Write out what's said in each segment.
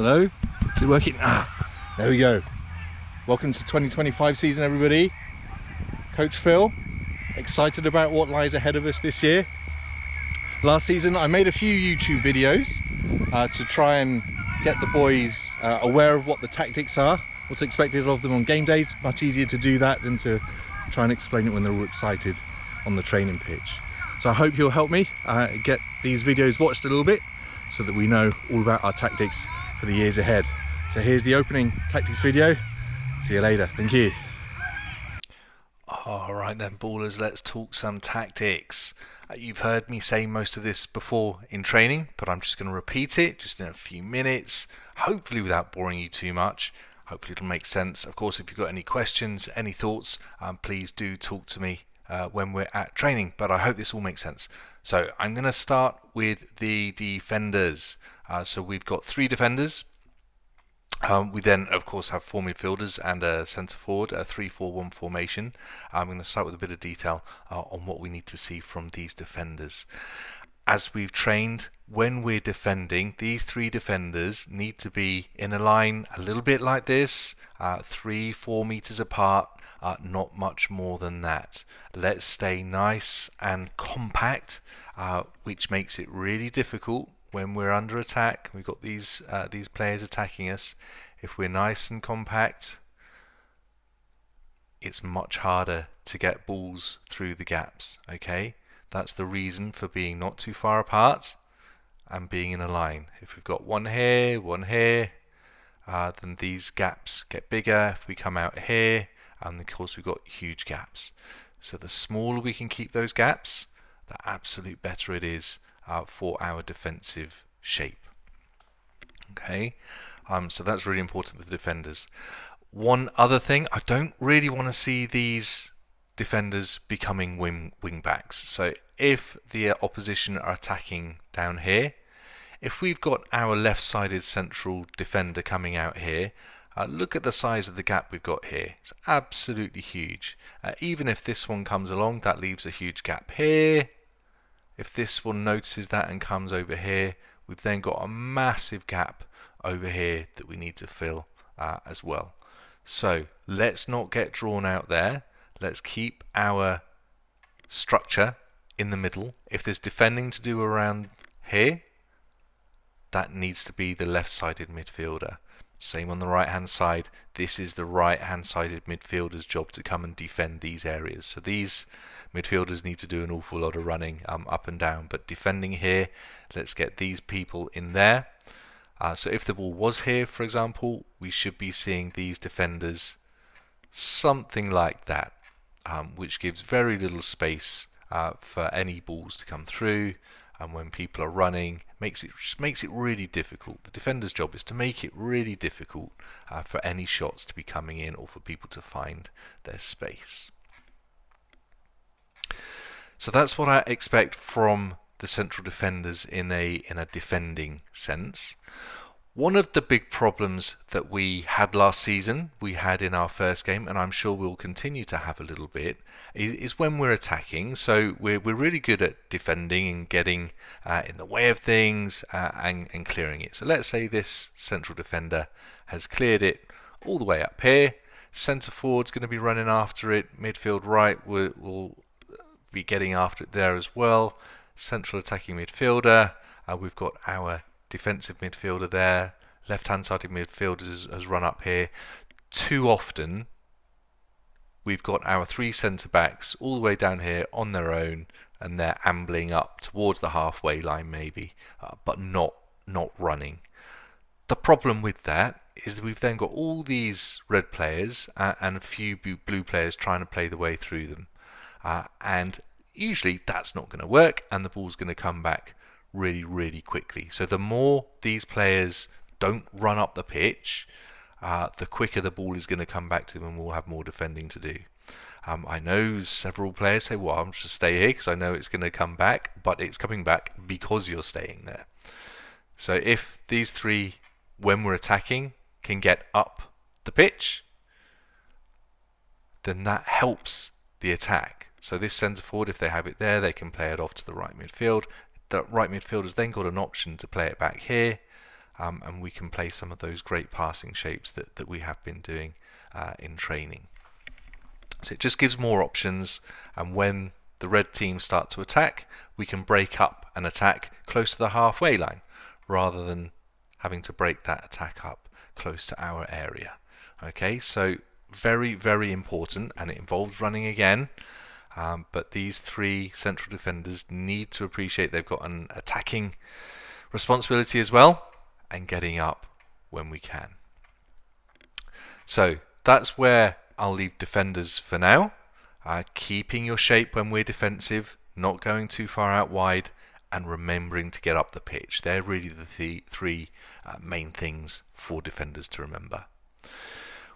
Hello? Is it working? There we go. Welcome to 2025 season, everybody. Coach Phil, excited about what lies ahead of us this year. Last season I made a few YouTube videos to try and get the boys aware of what the tactics are, what's expected of them on game days. Much easier to do that than to try and explain it when they're all excited on the training pitch. So I hope you'll help me get these videos watched a little bit so that we know all about our tactics for the years ahead. So here's the opening tactics video. See you later. Thank you. Alright then, ballers, let's talk some tactics. You've heard me say most of this before in training, but I'm just going to repeat it just in a few minutes, hopefully without boring you too much. Hopefully it'll make sense. Of course, if you've got any questions, any thoughts, please do talk to me when we're at training, but I hope this all makes sense. So I'm going to start with the defenders. So we've got 3 defenders. We then, of course, have 4 midfielders and a centre forward, a 3-4-1 formation. I'm going to start with a bit of detail on what we need to see from these defenders. As we've trained, when we're defending, these 3 defenders need to be in a line a little bit like this, 3-4 meters apart, not much more than that. Let's stay nice and compact, which makes it really difficult when we're under attack. We've got these players attacking us. If we're nice and compact, it's much harder to get balls through the gaps. Okay, that's the reason for being not too far apart and being in a line. If we've got one here, then these gaps get bigger. If we come out here, and of course we've got huge gaps. So the smaller we can keep those gaps, the absolute better it is for our defensive shape. Okay, so that's really important for the defenders. One other thing, I don't really want to see these defenders becoming wing backs. So if the opposition are attacking down here, if we've got our left-sided central defender coming out here, look at the size of the gap we've got here. It's absolutely huge. Even if this one comes along, that leaves a huge gap here. If this one notices that and comes over here, we've then got a massive gap over here that we need to fill as well. So let's not get drawn out there. Let's keep our structure in the middle. If there's defending to do around here, that needs to be the left-sided midfielder. Same on the right-hand side. This is the right-hand sided midfielder's job to come and defend these areas. So these midfielders need to do an awful lot of running up and down, but defending here, let's get these people in there. So if the ball was here, for example, we should be seeing these defenders something like that, which gives very little space for any balls to come through. And when people are running, just makes it really difficult. The defender's job is to make it really difficult for any shots to be coming in or for people to find their space. So that's what I expect from the central defenders in a defending sense. One of the big problems that we had last season, we had in our first game, and I'm sure we'll continue to have a little bit, is when we're attacking. So we're really good at defending and getting in the way of things and clearing it. So let's say this central defender has cleared it all the way up here. Centre forward's going to be running after it. Midfield right will be getting after it there as well. Central attacking midfielder. We've got our defensive midfielder there. Left-hand sided midfielder has run up here. Too often, we've got our 3 centre-backs all the way down here on their own, and they're ambling up towards the halfway line maybe, but not running. The problem with that is that we've then got all these red players and a few blue players trying to play the way through them. And usually that's not going to work, and the ball's going to come back really, really quickly. So the more these players don't run up the pitch, the quicker the ball is going to come back to them and we'll have more defending to do. I know several players say, well, I'm just stay here because I know it's going to come back, but it's coming back because you're staying there. So if these 3, when we're attacking, can get up the pitch, then that helps the attack. So this centre forward, if they have it there, they can play it off to the right midfield. The right midfielder's then got an option to play it back here, and we can play some of those great passing shapes that we have been doing in training. So it just gives more options, and when the red team start to attack, we can break up an attack close to the halfway line rather than having to break that attack up close to our area. Okay, so very, very important, and it involves running again. But these three central defenders need to appreciate they've got an attacking responsibility as well, and getting up when we can. So that's where I'll leave defenders for now. Keeping your shape when we're defensive, not going too far out wide, and remembering to get up the pitch. They're really the three main things for defenders to remember.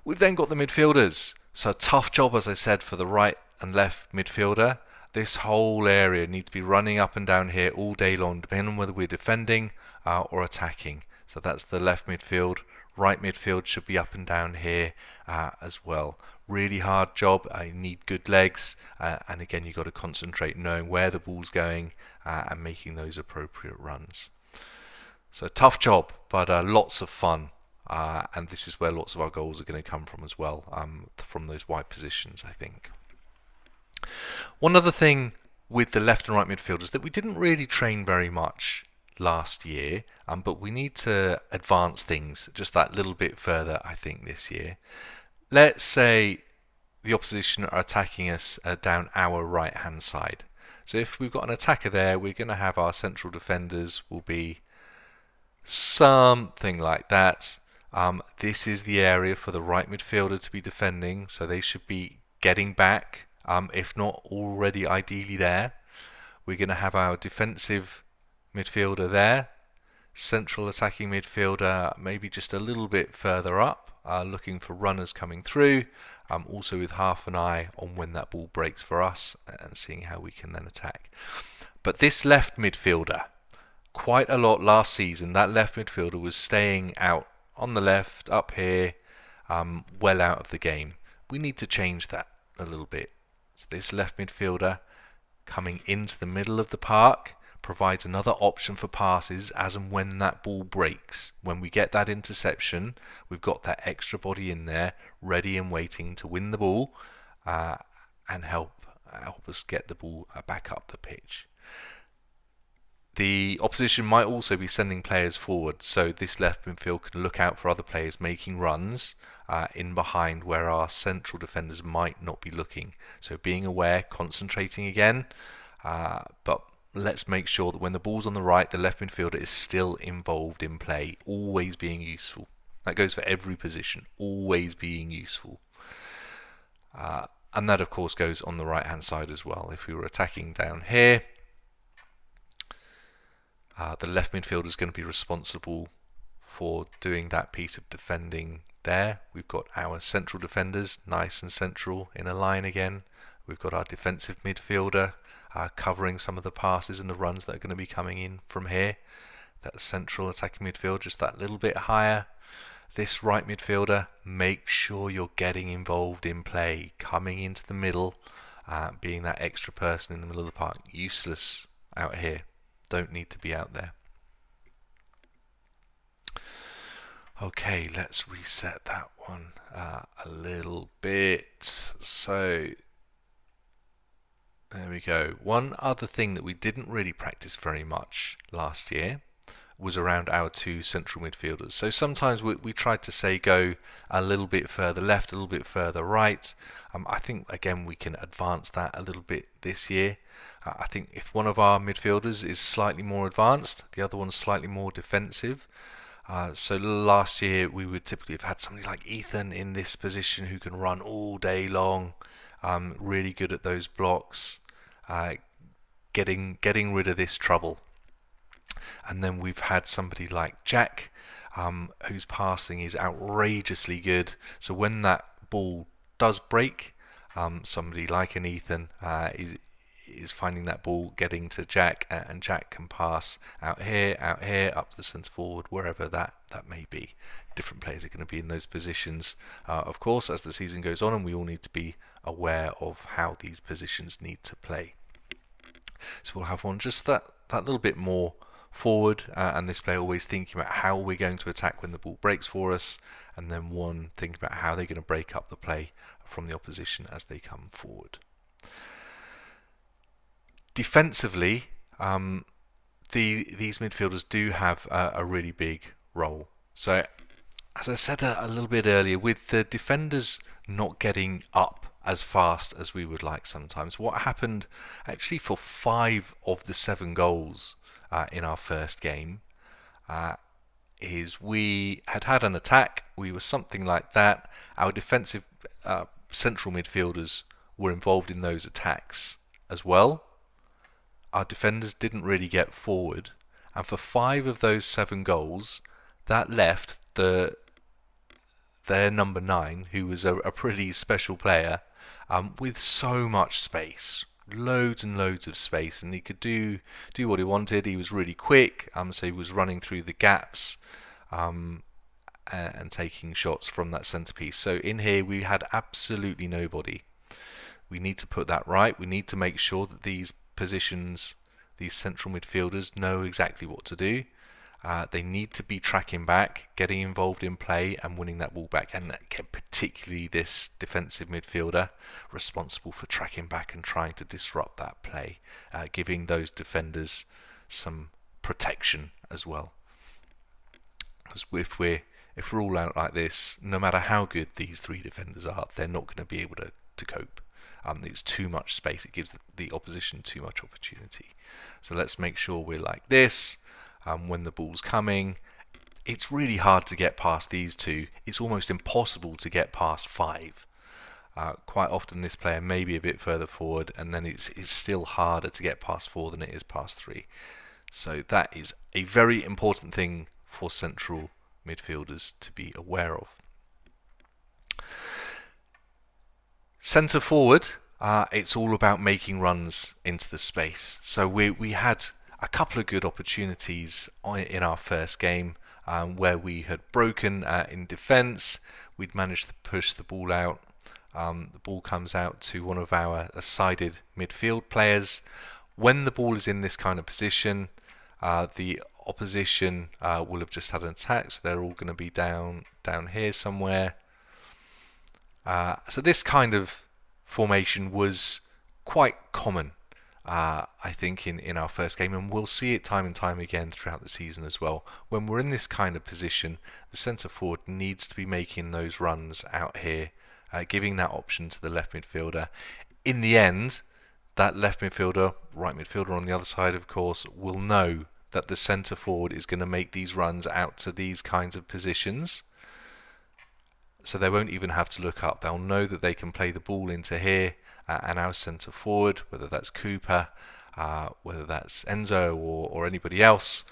We've then got the midfielders. So a tough job, as I said, for the right and left midfielder. This whole area needs to be running up and down here all day long, depending on whether we're defending or attacking. So that's the left midfield. Right midfield should be up and down here as well. Really hard job. You need good legs, and again, you've got to concentrate knowing where the ball's going and making those appropriate runs. So tough job, but lots of fun. And this is where lots of our goals are going to come from as well, from those wide positions, I think. One other thing with the left and right midfielders that we didn't really train very much last year, but we need to advance things just that little bit further, I think, this year. Let's say the opposition are attacking us down our right hand side. So if we've got an attacker there, we're going to have our central defenders will be something like that. This is the area for the right midfielder to be defending, so they should be getting back, if not already ideally there. We're going to have our defensive midfielder there, central attacking midfielder maybe just a little bit further up, looking for runners coming through, also with half an eye on when that ball breaks for us and seeing how we can then attack. But this left midfielder, quite a lot last season, that left midfielder was staying out on the left, up here, well out of the game. We need to change that a little bit. So this left midfielder coming into the middle of the park provides another option for passes as and when that ball breaks. When we get that interception, we've got that extra body in there, ready and waiting to win the ball and help us get the ball back up the pitch. The opposition might also be sending players forward, so this left midfield can look out for other players making runs in behind where our central defenders might not be looking. So being aware, concentrating again, but let's make sure that when the ball's on the right, the left midfielder is still involved in play, always being useful. That goes for every position, always being useful. And that, of course, goes on the right-hand side as well. If we were attacking down here, the left midfielder is going to be responsible for doing that piece of defending there. We've got our central defenders nice and central in a line again. We've got our defensive midfielder covering some of the passes and the runs that are going to be coming in from here. That central attacking midfield just that little bit higher. This right midfielder, make sure you're getting involved in play, coming into the middle, being that extra person in the middle of the park. Useless out here. Don't need to be out there. Okay, let's reset that one a little bit. So there we go. One other thing that we didn't really practice very much last year was around our two central midfielders. So sometimes we tried to say go a little bit further left, a little bit further right. I think again we can advance that a little bit this year. I think if one of our midfielders is slightly more advanced, the other one's slightly more defensive. So last year we would typically have had somebody like Ethan in this position who can run all day long, really good at those blocks, getting rid of this trouble. And then we've had somebody like Jack, whose passing is outrageously good. So when that ball does break, somebody like an Ethan is finding that ball, getting to Jack, and Jack can pass out here, up to the centre forward, wherever that may be. Different players are going to be in those positions, of course, as the season goes on, and we all need to be aware of how these positions need to play. So we'll have one just that little bit more forward, and this player always thinking about how we're going to attack when the ball breaks for us, and then one thinking about how they're going to break up the play from the opposition as they come forward. Defensively, these midfielders do have a really big role. So, as I said a little bit earlier, with the defenders not getting up as fast as we would like sometimes, what happened actually for 5 of the 7 goals in our first game is we had an attack, we were something like that, our defensive central midfielders were involved in those attacks as well. Our defenders didn't really get forward, and for 5 of those 7 goals, that left their number 9, who was a pretty special player, with so much space, loads and loads of space, and he could do what he wanted. He was really quick, so he was running through the gaps and taking shots from that centrepiece. So in here we had absolutely nobody. We need to put that right. We need to make sure that these positions, these central midfielders, know exactly what to do. They need to be tracking back, getting involved in play and winning that ball back, and again, particularly this defensive midfielder responsible for tracking back and trying to disrupt that play, giving those defenders some protection as well. Because if we're all out like this, no matter how good these 3 defenders are, they're not going to be able to cope. It's too much space. It gives the opposition too much opportunity. So let's make sure we're like this. When the ball's coming, it's really hard to get past these 2. It's almost impossible to get past 5. Quite often this player may be a bit further forward, and then it's still harder to get past 4 than it is past 3. So that is a very important thing for central midfielders to be aware of. Centre forward, it's all about making runs into the space. So we had a couple of good opportunities in our first game where we had broken in defence. We'd managed to push the ball out. The ball comes out to one of our sided midfield players. When the ball is in this kind of position, the opposition will have just had an attack, so they're all going to be down here somewhere. So this kind of formation was quite common, I think, in our first game, and we'll see it time and time again throughout the season as well. When we're in this kind of position, the centre forward needs to be making those runs out here, giving that option to the left midfielder. In the end, that left midfielder, right midfielder on the other side, of course, will know that the centre forward is going to make these runs out to these kinds of positions. So they won't even have to look up. They'll know that they can play the ball into here, and our centre forward, whether that's Cooper, whether that's Enzo or anybody else,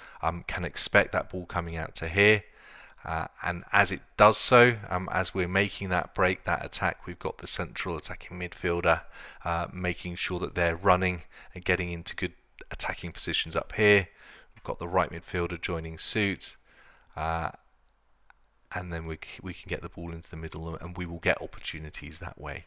can expect that ball coming out to here. And as it does so, as we're making that break, that attack, we've got the central attacking midfielder making sure that they're running and getting into good attacking positions up here. We've got the right midfielder joining suit. And then we can get the ball into the middle, and we will get opportunities that way.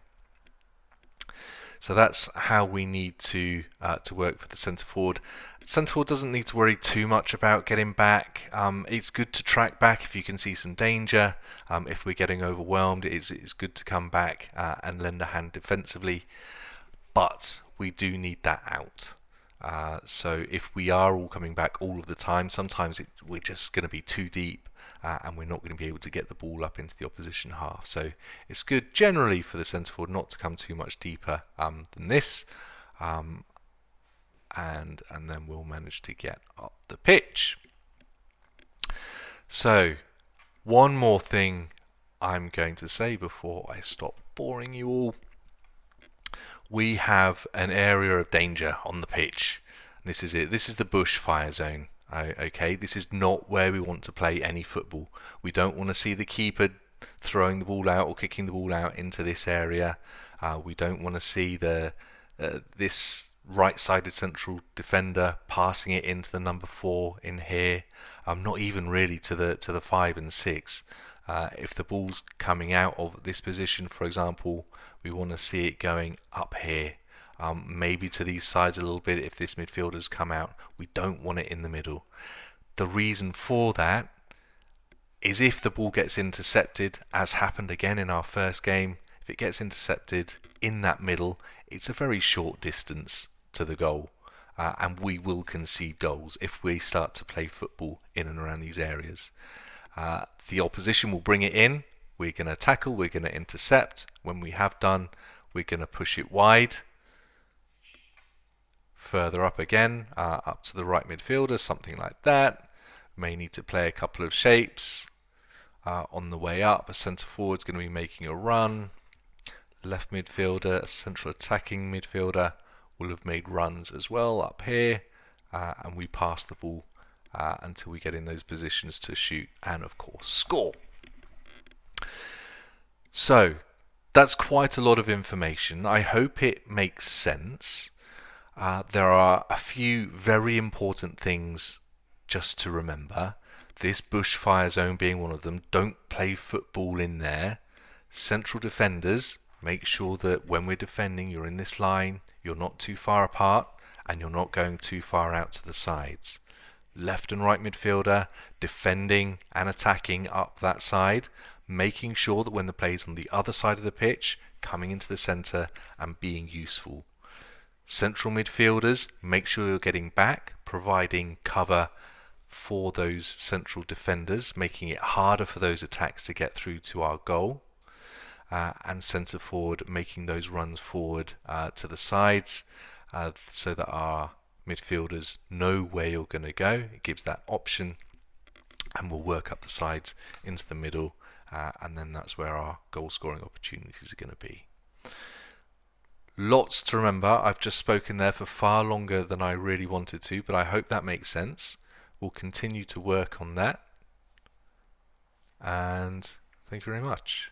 So that's how we need to work for the centre forward. Centre forward doesn't need to worry too much about getting back. It's good to track back if you can see some danger. If we're getting overwhelmed, it's good to come back and lend a hand defensively. But we do need that out. So if we are all coming back all of the time, sometimes we're just going to be too deep. And we're not going to be able to get the ball up into the opposition half. So it's good generally for the centre forward not to come too much deeper than this, and then we'll manage to get up the pitch. So one more thing I'm going to say before I stop boring you all. We have an area of danger on the pitch. This is it. This is the bushfire zone. Okay, this is not where we want to play any football. We don't want to see the keeper throwing the ball out or kicking the ball out into this area. We don't want to see this right-sided central defender passing it into the number 4 in here. Not even really to the 5 and 6. If the ball's coming out of this position, for example, we want to see it going up here. maybe to these sides a little bit if this midfielder's come out. We don't want it in the middle. The reason for that is if the ball gets intercepted, as happened again in our first game, if it gets intercepted in that middle, it's a very short distance to the goal. And we will concede goals if we start to play football in and around these areas. The opposition will bring it in. We're going to tackle, we're going to intercept. When we have done, we're going to push it wide. Further up again, up to the right midfielder, something like that. May need to play a couple of shapes. On the way up, a centre forward's going to be making a run. Left midfielder, a central attacking midfielder will have made runs as well up here. And we pass the ball until we get in those positions to shoot and, of course, score. So, that's quite a lot of information. I hope it makes sense. There are a few very important things just to remember. This bushfire zone being one of them. Don't play football in there. Central defenders, make sure that when we're defending, you're in this line, you're not too far apart, and you're not going too far out to the sides. Left and right midfielder, defending and attacking up that side, making sure that when the play's on the other side of the pitch, coming into the centre and being useful. Central midfielders, make sure you're getting back, providing cover for those central defenders, making it harder for those attacks to get through to our goal. And centre forward, making those runs forward to the sides so that our midfielders know where you're going to go. It gives that option, and we'll work up the sides into the middle, and then that's where our goal scoring opportunities are going to be. Lots to remember. I've just spoken there for far longer than I really wanted to, but I hope that makes sense. We'll continue to work on that, and thank you very much.